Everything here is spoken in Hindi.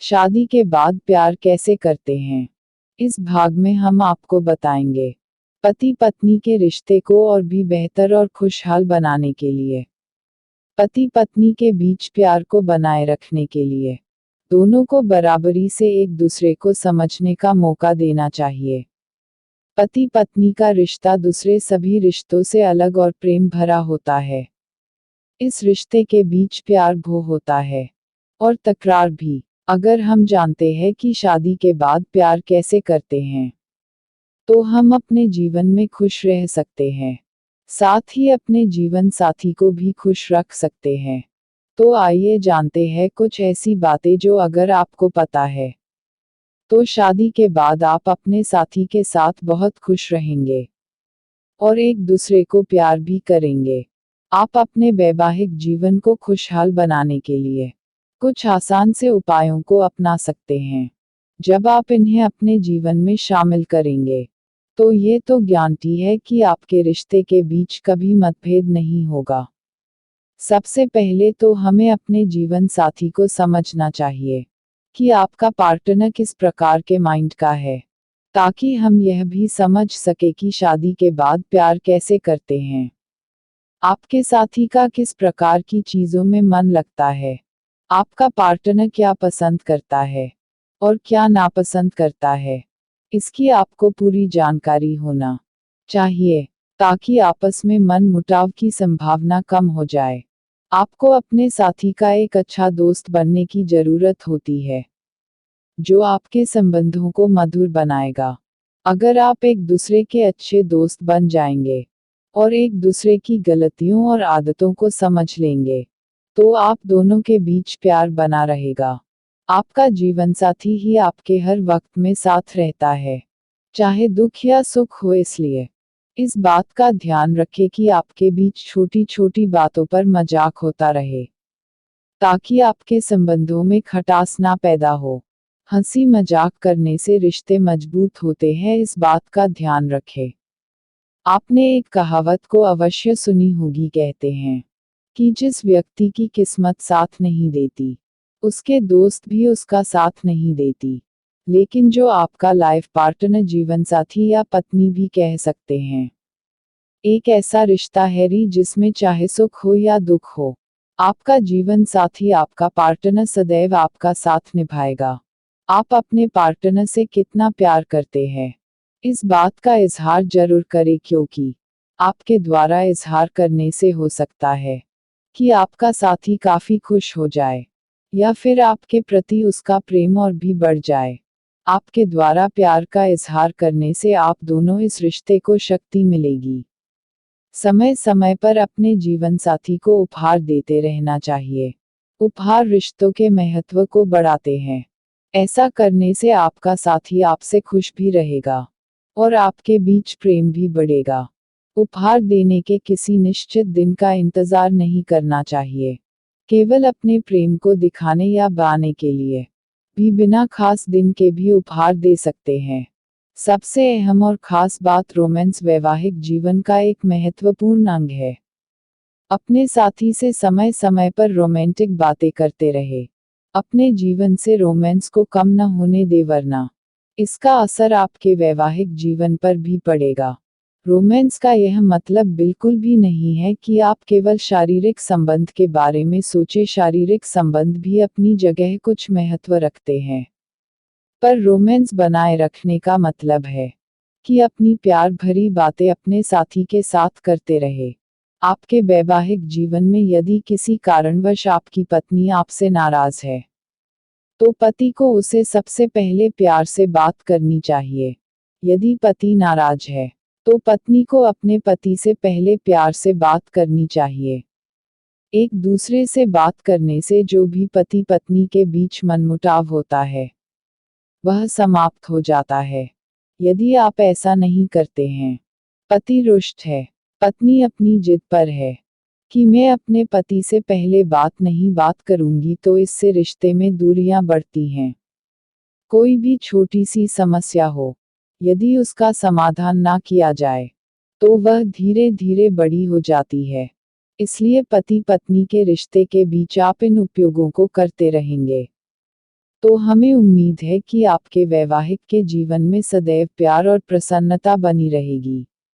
शादी के बाद प्यार कैसे करते हैं, इस भाग में हम आपको बताएंगे। पति पत्नी के रिश्ते को और भी बेहतर और खुशहाल बनाने के लिए, पति पत्नी के बीच प्यार को बनाए रखने के लिए, दोनों को बराबरी से एक दूसरे को समझने का मौका देना चाहिए। पति पत्नी का रिश्ता दूसरे सभी रिश्तों से अलग और प्रेम भरा होता है। इस रिश्ते के बीच प्यार भो होता है और तकरार भी। अगर हम जानते हैं कि शादी के बाद प्यार कैसे करते हैं, तो हम अपने जीवन में खुश रह सकते हैं, साथ ही अपने जीवन साथी को भी खुश रख सकते हैं। तो आइए जानते हैं कुछ ऐसी बातें जो अगर आपको पता है, तो शादी के बाद आप अपने साथी के साथ बहुत खुश रहेंगे और एक दूसरे को प्यार भी करेंगे। आप अपने वैवाहिक जीवन को खुशहाल बनाने के लिए कुछ आसान से उपायों को अपना सकते हैं। जब आप इन्हें अपने जीवन में शामिल करेंगे, तो ये तो गारंटी है कि आपके रिश्ते के बीच कभी मतभेद नहीं होगा। सबसे पहले तो हमें अपने जीवन साथी को समझना चाहिए कि आपका पार्टनर किस प्रकार के माइंड का है, ताकि हम यह भी समझ सके कि शादी के बाद प्यार कैसे करते हैं। आपके साथी का किस प्रकार की चीजों में मन लगता है, आपका पार्टनर क्या पसंद करता है और क्या नापसंद करता है, इसकी आपको पूरी जानकारी होना चाहिए, ताकि आपस में मन मुटाव की संभावना कम हो जाए। आपको अपने साथी का एक अच्छा दोस्त बनने की जरूरत होती है, जो आपके संबंधों को मधुर बनाएगा। अगर आप एक दूसरे के अच्छे दोस्त बन जाएंगे और एक दूसरे की गलतियों और आदतों को समझ लेंगे, तो आप दोनों के बीच प्यार बना रहेगा। आपका जीवनसाथी ही आपके हर वक्त में साथ रहता है, चाहे दुख या सुख हो। इसलिए इस बात का ध्यान रखें कि आपके बीच छोटी छोटी बातों पर मजाक होता रहे, ताकि आपके संबंधों में खटास ना पैदा हो। हंसी मजाक करने से रिश्ते मजबूत होते हैं, इस बात का ध्यान रखें। आपने एक कहावत को अवश्य सुनी होगी, कहते हैं कि जिस व्यक्ति की किस्मत साथ नहीं देती, उसके दोस्त भी उसका साथ नहीं देती। लेकिन जो आपका लाइफ पार्टनर, जीवन साथी या पत्नी भी कह सकते हैं, एक ऐसा रिश्ता है जिसमें चाहे सुख हो या दुख हो, आपका जीवन साथी, आपका पार्टनर सदैव आपका साथ निभाएगा। आप अपने पार्टनर से कितना प्यार करते हैं, इस बात का इजहार जरूर करें, क्योंकि आपके द्वारा इजहार करने से हो सकता है कि आपका साथी काफी खुश हो जाए, या फिर आपके प्रति उसका प्रेम और भी बढ़ जाए। आपके द्वारा प्यार का इजहार करने से आप दोनों इस रिश्ते को शक्ति मिलेगी। समय समय पर अपने जीवन साथी को उपहार देते रहना चाहिए। उपहार रिश्तों के महत्व को बढ़ाते हैं। ऐसा करने से आपका साथी आपसे खुश भी रहेगा और आपके बीच प्रेम भी बढ़ेगा। उपहार देने के किसी निश्चित दिन का इंतजार नहीं करना चाहिए। केवल अपने प्रेम को दिखाने या बयाने के लिए भी बिना खास दिन के भी उपहार दे सकते हैं। सबसे अहम और खास बात, रोमांस वैवाहिक जीवन का एक महत्वपूर्ण अंग है। अपने साथी से समय समय पर रोमांटिक बातें करते रहे। अपने जीवन से रोमांस को कम न होने दे, वरना इसका असर आपके वैवाहिक जीवन पर भी पड़ेगा। रोमांस का यह मतलब बिल्कुल भी नहीं है कि आप केवल शारीरिक संबंध के बारे में सोचें। शारीरिक संबंध भी अपनी जगह कुछ महत्व रखते हैं, पर रोमांस बनाए रखने का मतलब है कि अपनी प्यार भरी बातें अपने साथी के साथ करते रहे। आपके वैवाहिक जीवन में यदि किसी कारणवश आपकी पत्नी आपसे नाराज है, तो पति को उसे सबसे पहले प्यार से बात करनी चाहिए। यदि पति नाराज है, तो पत्नी को अपने पति से पहले प्यार से बात करनी चाहिए। एक दूसरे से बात करने से जो भी पति पत्नी के बीच मनमुटाव होता है, वह समाप्त हो जाता है। यदि आप ऐसा नहीं करते हैं, पति रुष्ट है, पत्नी अपनी जिद पर है कि मैं अपने पति से पहले बात करूंगी, तो इससे रिश्ते में दूरियां बढ़ती हैं। कोई भी छोटी सी समस्या हो, यदि उसका समाधान ना किया जाए, तो वह धीरे धीरे बड़ी हो जाती है। इसलिए पति पत्नी के रिश्ते के बीच आप इन उपयोगों को करते रहेंगे, तो हमें उम्मीद है कि आपके वैवाहिक के जीवन में सदैव प्यार और प्रसन्नता बनी रहेगी।